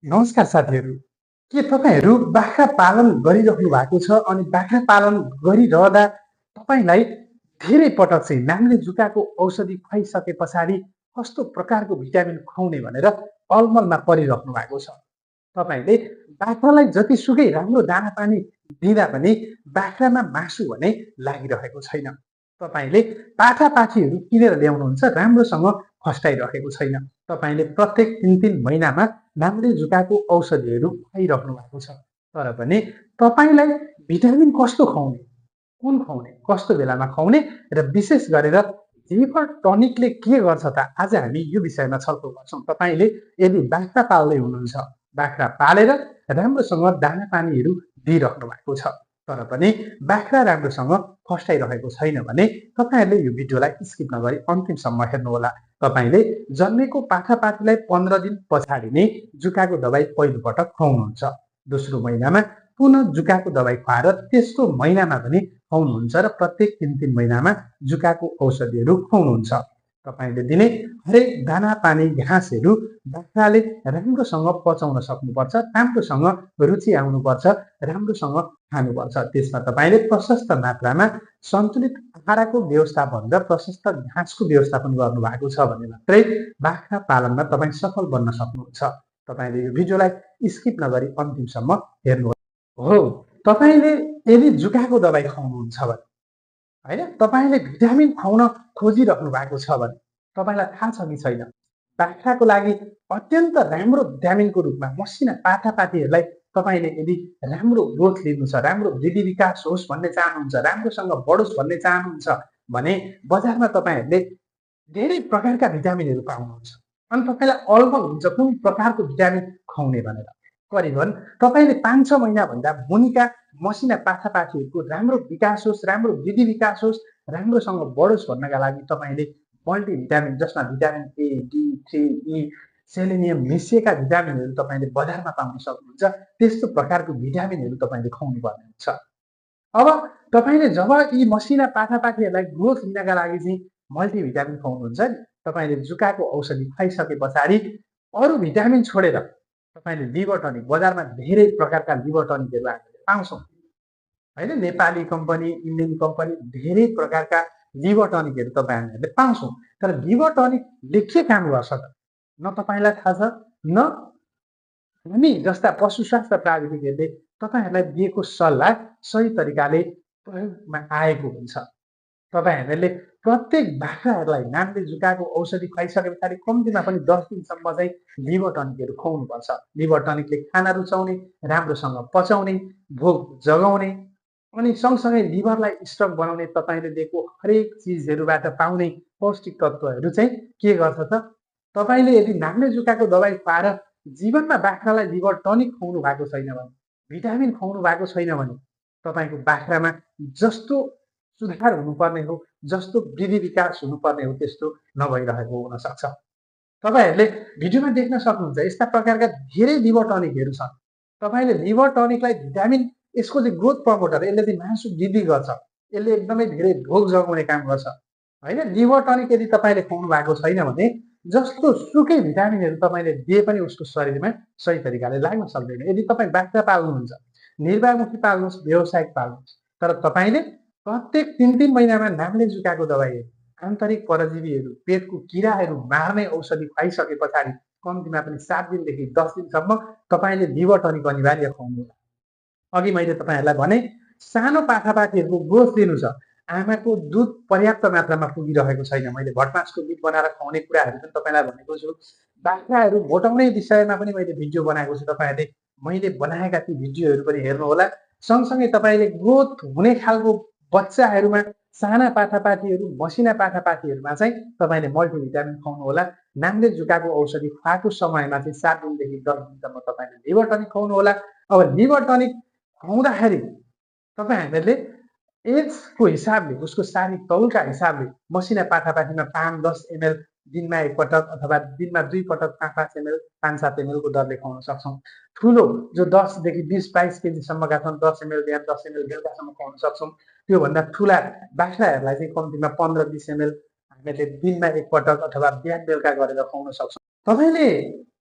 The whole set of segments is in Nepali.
नमस्कार साथीहरू। के तपाईँहरू बाख्रा पालन गरिराख्नु भएको छ अनि बाख्रा पालन गरिरहँदा तपाईँलाई धेरै पटक चाहिँ नामले जुकाको औषधि खुवाइसके पछाडि कस्तो प्रकारको भिटामिन खुवाउने भनेर अलमलमा परिराख्नु भएको छ। तपाईँले बाख्रालाई जतिसुकै राम्रो दाना पानी दिँदा पनि बाख्रामा मासु भने लागिरहेको छैन। तपाईँले पाठापाठीहरू किनेर ल्याउनुहुन्छ, राम्रोसँग फस्टाइरहेको छैन। तपाईँले प्रत्येक 3-3 महिनामा नामले जुकाको औषधिहरू खुवाइराख्नु भएको छ। तर पनि तपाईँलाई भिटामिन कस्तो खुवाउने, कुन खुवाउने, कस्तो बेलामा खुवाउने र विशेष गरेर लिभर टनिकले के गर्छ त, आज हामी यो विषयमा छलफल गर्छौँ। तपाईँले यदि बाख्रा पाल्दै हुनुहुन्छ, बाख्रा पालेर राम्रोसँग दाना पानीहरू दिइराख्नु भएको छ, तर पनि बाख्रा राम्रोसँग फस्टाइरहेको छैन भने तपाईँहरूले यो भिडियोलाई स्किप नगरी अन्तिमसम्म हेर्नुहोला। तपाईँले जन्मेको पाठापाठीलाई 15 दिन पछाडि नै जुकाको दबाई पहिलोपटक खुवाउनुहुन्छ। दोस्रो महिनामा पुनः जुकाको दबाई खुवाएर तेस्रो महिनामा पनि खुवाउनुहुन्छ र प्रत्येक 3-3 महिनामा जुकाको औषधिहरू खुवाउनुहुन्छ। तपाईँले दिने हरेक दाना पानी घाँसहरू बाख्राले राम्रोसँग पचाउन सक्नुपर्छ, राम्रोसँग रुचि आउनुपर्छ, राम्रोसँग खानुपर्छ। त्यसमा तपाईँले प्रशस्त मात्रामा सन्तुलित आहारको व्यवस्थापन र प्रशस्त घाँसको व्यवस्थापन गर्नुभएको छ भने मात्रै बाख्रा पालनमा तपाईँ सफल बन्न सक्नुहुन्छ। तपाईँले यो भिडियोलाई स्किप नगरी अन्तिमसम्म हेर्नुहोला। हो, तपाईँले यदि जुकाको दबाई खुवाउनुहुन्छ भने, होइन, तपाईँले भिटामिन खुवाउन खोजिराख्नु भएको छ भने तपाईँलाई थाहा छ कि छैन, बाख्राको लागि अत्यन्त राम्रो भिटामिनको रूपमा मसिना पाठापाठीहरूलाई तपाईँले यदि राम्रो ग्रोथ लिनु छ, राम्रो वृद्धि विकास होस् भन्ने चाहनुहुन्छ, राम्रोसँग बढोस् भन्ने चाहनुहुन्छ भने बजारमा तपाईँहरूले धेरै प्रकारका भिटामिनहरू पाउनुहुन्छ। अनि तपाईँलाई अलमल हुन्छ कुन प्रकारको भिटामिन खुवाउने भनेर। करिबन तपाईँले 5-6 महिनाभन्दा मुनिका मसिना पाठापाठीहरूको राम्रो विकास होस्, राम्रो वृद्धि विकास होस्, राम्रोसँग बढोस् भन्नका लागि तपाईँले मल्टिभिटामिन, जसमा vitamin A, D, 3, E, selenium मिसिएका भिटामिनहरू तपाईँले बजारमा पाउन सक्नुहुन्छ। त्यस्तो प्रकारको भिटामिनहरू तपाईँले खुवाउनु पर्ने हुन्छ। अब तपाईँले जब यी मसिना पाठापाठीहरूलाई ग्रोथ लिनका लागि चाहिँ मल्टिभिटामिन खुवाउनुहुन्छ नि, तपाईँले जुकाको औषधि खुवाइसके पछाडि अरू भिटामिन छोडेर तपाईँले लिभर टनिक, बजारमा धेरै प्रकारका लिभर टनिकहरू हामीले पाउँछौँ, होइन, नेपाली कम्पनी, इन्डियन कम्पनी, धेरै प्रकारका लिभर टनिकहरू तपाईँहरूले पाउँछौँ। तर लिभर टनिकले के काम गर्छ त, न तपाईँलाई थाहा छ, न हामी जस्ता पशु स्वास्थ्य प्राविधिकहरूले तपाईँहरूलाई दिएको सल्लाह सही तरिकाले प्रयोगमा आएको हुन्छ। तपाईँहरूले प्रत्येक बाख्राहरूलाई नामले जुकाको औषधि खुवाइसके पछाडि कम्तीमा पनि 10 दिनसम्म चाहिँ लिभर टनिकहरू खुवाउनुपर्छ। लिभर टनिकले खाना रुचाउने, राम्रोसँग पचाउने, भोक जगाउने अनि सँगसँगै लिभरलाई स्ट्रङ बनाउने, तपाईँले दिएको हरेक चिजहरूबाट पाउने पौष्टिक तत्त्वहरू चाहिँ के गर्छ त, तपाईँले यदि नामले जुकाको दबाई खुवाएर जीवनमा बाख्रालाई लिभर टनिक खुवाउनु भएको छैन भने, भिटामिन खुवाउनु भएको छैन भने तपाईँको बाख्रामा जस्तो सुधार हुनुपर्ने हो, जस्तो वृद्धि विकास हुनुपर्ने हो, त्यस्तो नभइरहेको हुन सक्छ। तपाईँहरूले भिडियोमा देख्न सक्नुहुन्छ यस्ता प्रकारका धेरै लिभर टनिकहरू छन्। तपाईँले लिभर टनिकलाई भिटामिन, यसको चाहिँ ग्रोथ प्रमोटर, यसले चाहिँ मासु वृद्धि गर्छ, यसले एकदमै धेरै भोक जगाउने काम गर्छ, होइन। लिभर टनिक यदि तपाईँले खुवाउनु भएको छैन भने जस्तो सुकै भिटामिनहरू तपाईँले दिए पनि उसको शरीरमा सही तरिकाले लाग्न सक्दैन। यदि तपाईँ बाख्रा पाल्नुहुन्छ, निर्वाहमुखी पाल्नुहोस्, व्यावसायिक पाल्नुहोस्, तर तपाईँले प्रत्येक 3-3 महिनामा नामले जुकाको दबाई, आन्तरिक परजीवीहरू, पेटको किराहरू मार्ने औषधि खुवाइसके पछाडि कम्तीमा पनि 7 दिनदेखि 10 दिनसम्म तपाईँले लिभर टनिक अनिवार्य खुवाउनु होला। अघि मैले तपाईँहरूलाई भने सानो पाठापाठीहरूको ग्रोथ दिनु छ, आमाको दुध पर्याप्त मात्रामा पुगिरहेको छैन, मैले भटमासको दुध बनाएर खुवाउने कुराहरू पनि तपाईँलाई भनेको छु। बाख्राहरू मोटाउने विषयमा पनि मैले भिडियो बनाएको छु, तपाईँहरूले मैले बनाएका ती भिडियोहरू पनि हेर्नुहोला। सँगसँगै तपाईँले ग्रोथ हुने खालको बच्चाहरूमा, साना पाठापाठीहरू, मसिना पाठापाठीहरूमा चाहिँ तपाईँले मल्टिभिटामिन खुवाउनु होला। नामले जुकाको औषधि खुवाएको समयमा चाहिँ 7 दिनदेखि 10 दिनसम्म तपाईँले लिभर टनिक खुवाउनु होला। अब लिभर टनिक खुवाउँदाखेरि तपाईँहरूले एजको हिसाबले, उसको शारीरिक तौलका हिसाबले मसिना पाठापाठीमा 5-10 ml दिनमा एकपटक अथवा दिनमा 2 पटक 5-5 ml, 5-7 ml को दरले खुवाउन सक्छौँ। ठुलो जो 10देखि 20-22 केजीसम्मका छन्, 10 ml बिहान, 10 ml बेलुकासम्म खुवाउन सक्छौँ। त्योभन्दा ठुला बाख्राहरूलाई चाहिँ कम्तीमा 15-20 ml हामीले दिनमा एकपटक अथवा बिहान बेलुका गरेर खुवाउन सक्छौँ। तपाईँले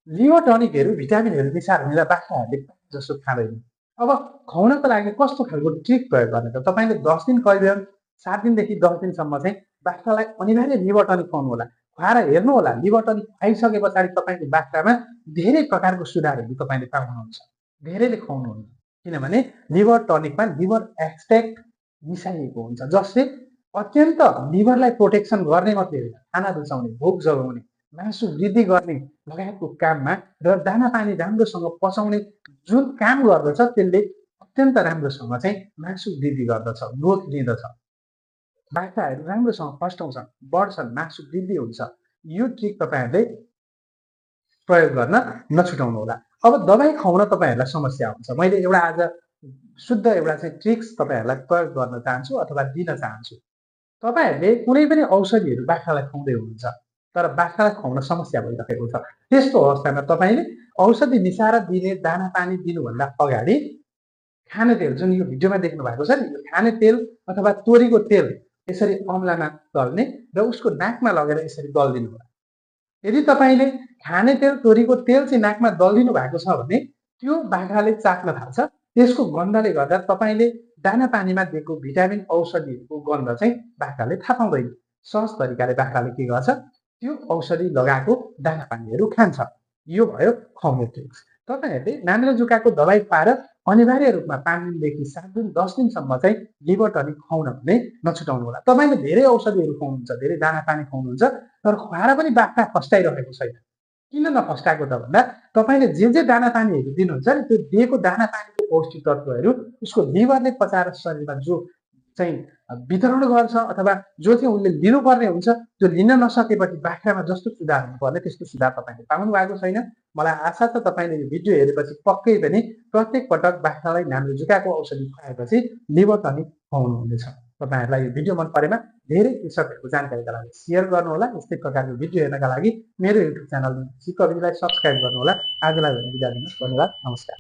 लिभर टनिकहरू भिटामिनहरू मिसाएर हुँदा बाख्राहरूले जसो खाँदैन। अब खुवाउनको लागि कस्तो खालको ट्रिक प्रयोग गर्ने त तपाईँले 10 दिन करिब 7 दिनदेखि 10 दिनसम्म चाहिँ बाख्रालाई अनिवार्य लिभर टनिक खुवाउनु होला। खुवाएर हेर्नु होला लिभर टनिक खुवाइसके पछाडि तपाईँको बाख्रामा धेरै प्रकारको सुधारहरू तपाईँले पाउनुहुन्छ। धेरैले खुवाउनुहुन्न किनभने लिभर टनिकमा लिभर एक्सट्र्याक्ट मिसाइएको हुन्छ जसले अत्यन्त लिभरलाई प्रोटेक्सन गर्ने मात्रै होइन, खाना रुचाउने, भोक जगाउने, मासु वृद्धि गर्ने लगायतको काममा र दाना पानी राम्रोसँग पचाउने जुन काम गर्दछ त्यसले अत्यन्त राम्रोसँग चाहिँ मासु वृद्धि गर्दछ, ग्रोथ दिँदछ। बाख्राहरू राम्रोसँग फस्टाउँछन्, बढ्छन्, मासु वृद्धि हुन्छ। यो ट्रिक तपाईँहरूले प्रयोग गर्न नछुटाउनु होला। अब दबाई खुवाउन तपाईँहरूलाई समस्या हुन्छ। मैले एउटा आज शुद्ध एउटा चाहिँ ट्रिक्स तपाईँहरूलाई प्रयोग गर्न चाहन्छु अथवा दिन चाहन्छु। तपाईँहरूले कुनै पनि औषधिहरू बाख्रालाई खुवाउँदै हुनुहुन्छ तर बाख्रालाई खुवाउन समस्या भइरहेको छ। त्यस्तो अवस्थामा तपाईँले औषधि मिसाएर दिने दाना पानी दिनुभन्दा अगाडि खाने तेल जुन यो भिडियोमा देख्नु भएको छ नि, यो खाने तेल अथवा तोरीको तेल यसरी अम्लामा दल्ने र उसको नाकमा लगेर यसरी दल्दिनु होला। यदि तपाईँले खाने तेल तोरीको तेल चाहिँ नाकमा दल्दिनु भएको छ भने त्यो बाख्राले चाख्न थाल्छ। त्यसको गन्धले गर्दा तपाईँले दाना पानीमा दिएको भिटामिन औषधिहरूको गन्ध चाहिँ बाख्राले थाहा पाउँदैन। सहज तरिकाले बाख्राले के गर्छ, त्यो औषधि लगाएको दाना पानीहरू खान्छ। यो भयो खुवाउने ट्रिक्स। तपाईँहरूले नानी र जुकाको दबाई खुवाएर अनिवार्य रूपमा 5 दिनदेखि 7 दिन 10 दिनसम्म चाहिँ लिभर टनिक खुवाउन भने नछुटाउनु होला। तपाईँले धेरै औषधिहरू खुवाउनुहुन्छ, धेरै दाना पानी खुवाउनुहुन्छ तर खुवाएर पनि बाख्रा फस्टाइरहेको छैन। किन नफस्टाएको त भन्दा तपाईँले जे दाना पानीहरू दिनुहुन्छ नि त्यो दिएको दाना पानीको पौष्टिक तत्त्वहरू उसको लिभरले पचाएर शरीरमा जो चाहिँ वितरण गर्छ अथवा जो चाहिँ उसले लिनुपर्ने हुन्छ त्यो लिन नसकेपछि बाख्रामा जस्तो सुधार हुनुपर्ने त्यस्तो सुधार तपाईँले पाउनु भएको छैन। मलाई आशा छ तपाईँले यो भिडियो हेरेपछि पक्कै पनि प्रत्येक पटक बाख्रालाई नानी र जुकाको औषधि खुवाएपछि लिभर टनिक खुवाउनुहुनेछ। तपाईँहरूलाई यो भिडियो मन परेमा धेरै कृषकहरूको जानकारीका लागि सेयर गर्नुहोला। यस्तै प्रकारको भिडियो हेर्नका लागि मेरो युट्युब च्यानल सिकविजलाई सब्सक्राइब गर्नुहोला। आजलाई बिदा दिनुहोस्। धन्यवाद। नमस्कार।